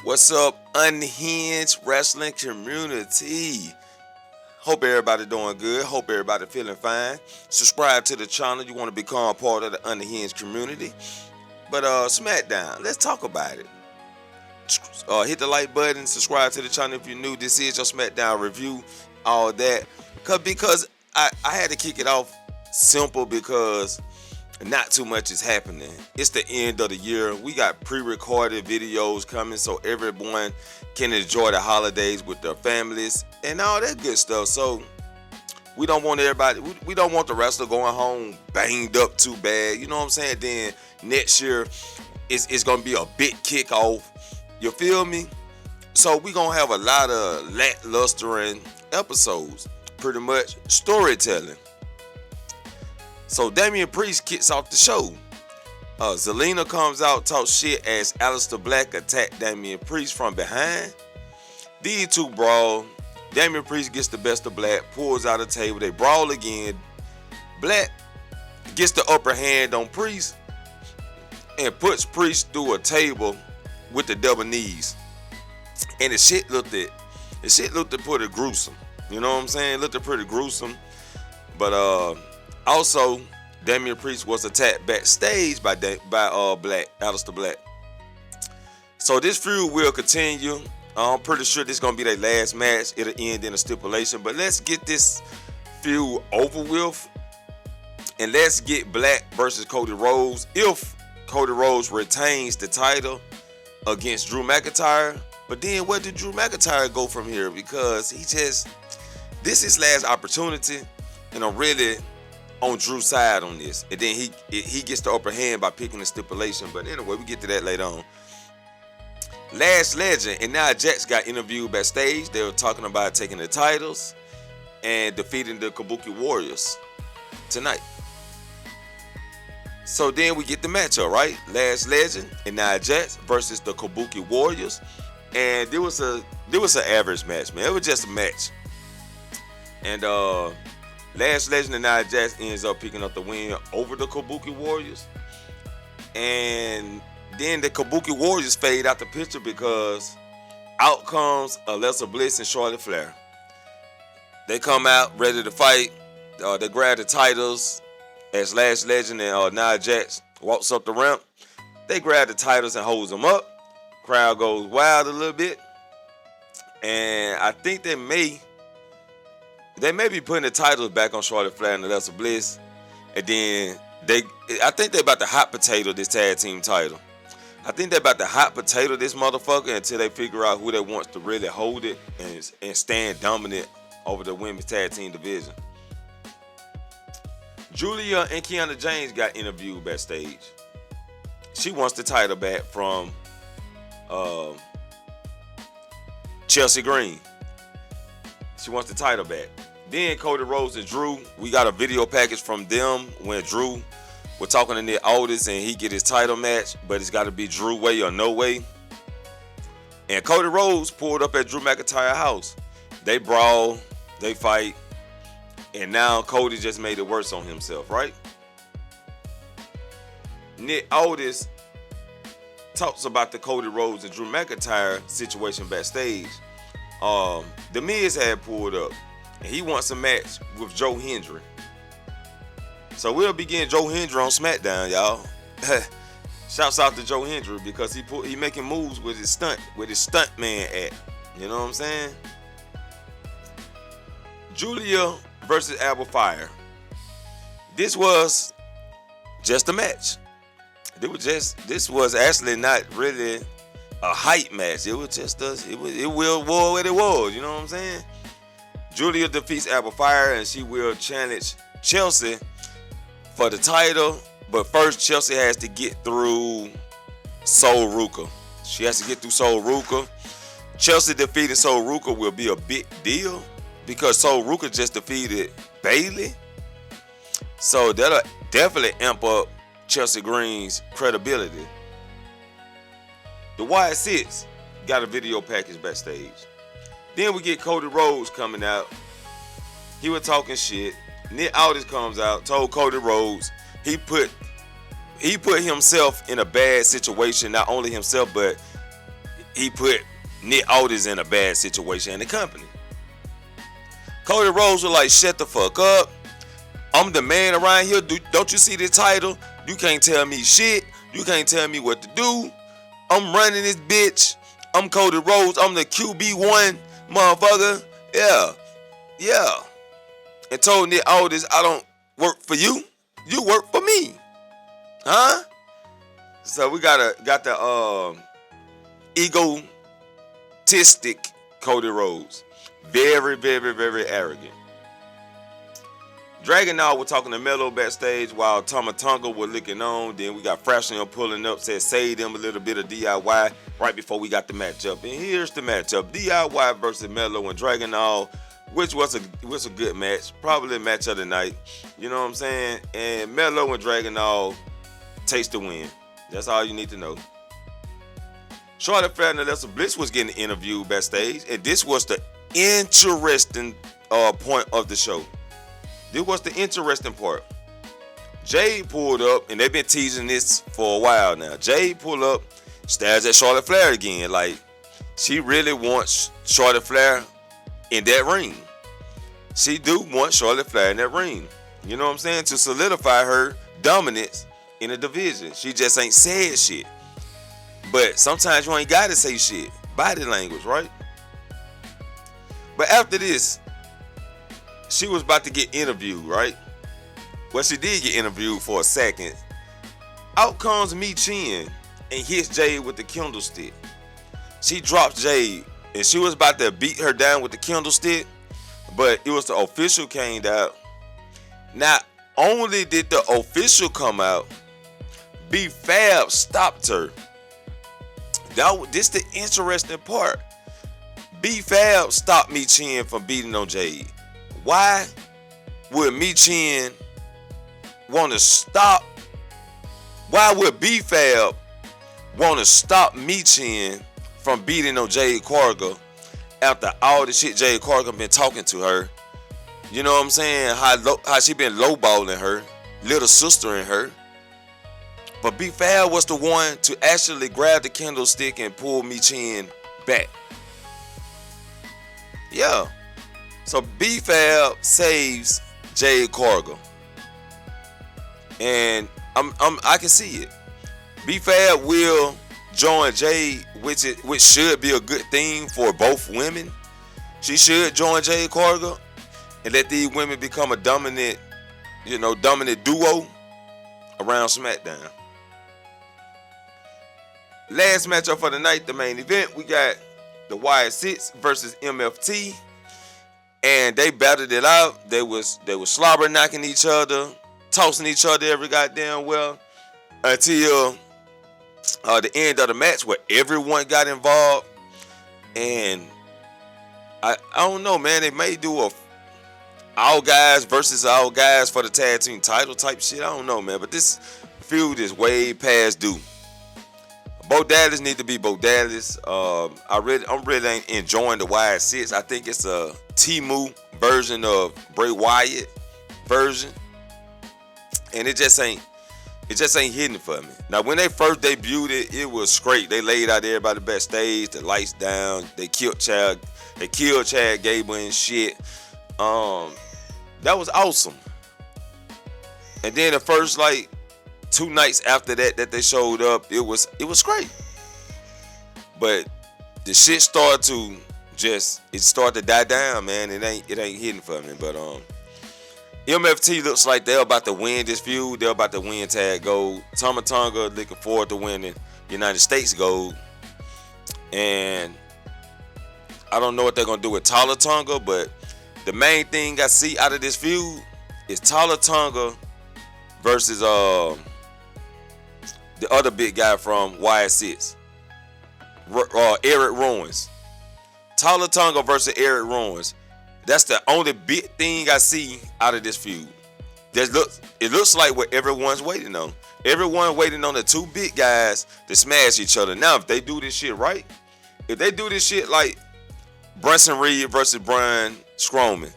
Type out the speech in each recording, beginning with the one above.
What's up, unhinged wrestling community? Hope everybody doing good. Hope everybody feeling fine. Subscribe to the channel. You want to become part of the unhinged community. But Smackdown, let's talk about it. Hit the like button. Subscribe to the channel if you're new. This is your Smackdown review. All that. Because I had to kick it off simple because not too much is happening. It's the end of the year. We got pre-recorded videos coming so everyone can enjoy the holidays with their families and all that good stuff. So we don't want everybody, we don't want the wrestler going home banged up too bad. You know what I'm saying? Then next year it's gonna be a big kickoff. You feel me? So we gonna have a lot of lackluster episodes, pretty much storytelling. So Damian Priest kicks off the show. Zelina comes out, talks shit as Aleister Black attacked Damian Priest from behind. These two brawl. Damian Priest gets the best of Black, pulls out a table. They brawl again. Black gets the upper hand on Priest and puts Priest through a table with the double knees. And the shit looked pretty gruesome. You know what I'm saying? It looked pretty gruesome. But also, Damian Priest was attacked backstage by Black, Aleister Black. So this feud will continue. I'm pretty sure this is going to be their last match. It'll end in a stipulation. But let's get this feud over with. And let's get Black versus Cody Rhodes. If Cody Rhodes retains the title against Drew McIntyre. But then where did Drew McIntyre go from here? Because this is his last opportunity. And I'm really on Drew's side on this, and then he gets the upper hand by picking the stipulation. But anyway, we get to that later on. Last Legend and Nia Jax got interviewed backstage. They were talking about taking the titles and defeating the Kabuki Warriors tonight. So then we get the matchup, right? Last Legend and Nia Jax versus the Kabuki Warriors, and there was an average match, man. It was just a match, and Last Legend and Nia Jax ends up picking up the win over the Kabuki Warriors. And then the Kabuki Warriors fade out the picture because out comes Alexa Bliss and Charlotte Flair. They come out ready to fight. They grab the titles as Last Legend and Nia Jax walks up the ramp. They grab the titles and holds them up. Crowd goes wild a little bit. And I think they may be putting the titles back on Charlotte Flair and Alexa Bliss. And then I think they're about to hot potato this tag team title. I think they're about to hot potato this motherfucker until they figure out who they want to really hold it and stand dominant over the women's tag team division. Julia and Kiana James got interviewed backstage. She wants the title back from Chelsea Green. She wants the title back. Then Cody Rhodes and Drew, we got a video package from them when Drew was talking to Nick Aldis and he get his title match, but it's got to be Drew way or no way. And Cody Rhodes pulled up at Drew McIntyre's house. They brawl, they fight, and now Cody just made it worse on himself, right? Nick Aldis talks about the Cody Rhodes and Drew McIntyre situation backstage. The Miz had pulled up, and he wants a match with Joe Hendry. So we'll be getting Joe Hendry on SmackDown, y'all. Shouts out to Joe Hendry because he making moves with his stunt man act. You know what I'm saying? Julia versus Alba Fire. This was just a match. This was actually not really a hype match. It was just what it was. You know what I'm saying? Julia defeats Alba Fire and she will challenge Chelsea for the title. But first, Chelsea has to get through Sol Ruka. She has to get through Sol Ruka. Chelsea defeating Sol Ruka will be a big deal because Sol Ruka just defeated Bayley. So that'll definitely amp up Chelsea Green's credibility. The Wyatt Six got a video package backstage. Then we get Cody Rhodes coming out. He was talking shit. Nick Aldis comes out, told Cody Rhodes he put himself in a bad situation. Not only himself, but he put Nick Aldis in a bad situation in the company. Cody Rhodes was like, shut the fuck up. I'm the man around here. Don't you see this title? You can't tell me shit. You can't tell me what to do. I'm running this bitch. I'm Cody Rhodes. I'm the QB1 motherfucker. Yeah. And told Nick Aldis, I don't work for you. You work for me. Huh? So we got the egotistic Cody Rhodes. Very, very, very arrogant. Dragon All was talking to Melo backstage while Tama Tonga was looking on. Then we got Fractional pulling up, said save them a little bit of DIY right before we got the matchup. And here's the matchup. DIY versus Melo and Dragon All, which was a good match. Probably the match of the night. You know what I'm saying? And Melo and Dragon All takes the win. That's all you need to know. Charlotte Flair and Alexa Bliss was getting interviewed backstage. And this was the interesting point of the show. This was the interesting part. Jade pulled up, and they've been teasing this for a while now. Jade pulled up, stares at Charlotte Flair again. Like, she really wants Charlotte Flair in that ring. She do want Charlotte Flair in that ring. You know what I'm saying? To solidify her dominance in the division. She just ain't said shit. But sometimes you ain't got to say shit. Body language, right? But after this, she was about to get interviewed, right? Well, she did get interviewed for a second. Out comes Mi Chin and hits Jade with the candlestick. She drops Jade, and she was about to beat her down with the candlestick, but it was the official came out. Not only did the official come out, B-Fab stopped her. This the interesting part. B-Fab stopped Mi Chin from beating on Jade. Why would Mi Chin want to stop? Why would B-Fab want to stop Mi Chin from beating on Jade Cargill after all the shit Jade Cargill been talking to her? You know what I'm saying? How she been lowballing her, little sister in her. But B-Fab was the one to actually grab the candlestick and pull Mi Chin back. Yeah. So B-Fab saves Jade Cargill, and I can see it. B-Fab will join Jade, which should be a good thing for both women. She should join Jade Cargill and let these women become a dominant duo around Smackdown. Last matchup for the night, the main event, we got the Wyatt Six versus MFT. And they battled it out. They was slobber knocking each other, tossing each other every goddamn well, until the end of the match where everyone got involved. And I don't know, man. They may do a all guys versus all guys for the tag team title type shit. I don't know, man. But this feud is way past due. Bo Dallas need to be Bo Dallas. I'm really enjoying the Wyatt Six. I think it's a Timu version of Bray Wyatt version, and it just ain't hitting for me. Now, when they first debuted it, it was great. They laid out everybody backstage, the lights down. They killed Chad Gable and shit. That was awesome. And then the first 2 nights after that they showed up, it was great. But the shit started to die down, man. It ain't hitting for me. But MFT looks like they're about to win this feud. They're about to win tag gold. Tama Tonga looking forward to winning United States gold. And I don't know what they're gonna do with Tala Tonga, but the main thing I see out of this feud is Tala Tonga versus the other big guy from Wyatt Six, Eric Rowan. Tala Tonga versus Eric Rowan. That's the only big thing I see out of this feud. It looks like what everyone's waiting on. Everyone waiting on the 2 big guys to smash each other. Now, if they do this shit right, if they do this shit like Bronson Reed versus Braun Strowman,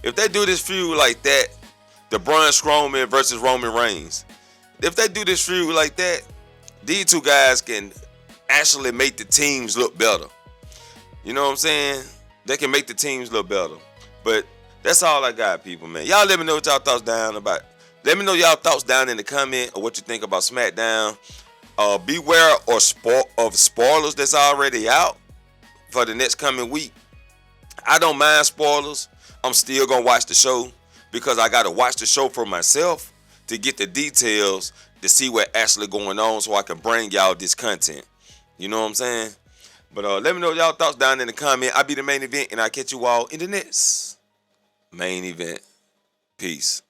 if they do this feud like that, the Braun Strowman versus Roman Reigns, if they do this feud like that, these 2 guys can actually make the teams look better. You know what I'm saying? They can make the teams look better. But that's all I got, people, man. Y'all let me know what y'all thoughts down about. Let me know y'all thoughts down in the comment or what you think about SmackDown. Beware of spoilers that's already out for the next coming week. I don't mind spoilers. I'm still gonna watch the show because I gotta watch the show for myself to get the details to see what's actually going on so I can bring y'all this content. You know what I'm saying? But let me know y'all thoughts down in the comment. I'll be the main event and I'll catch you all in the next main event. Peace.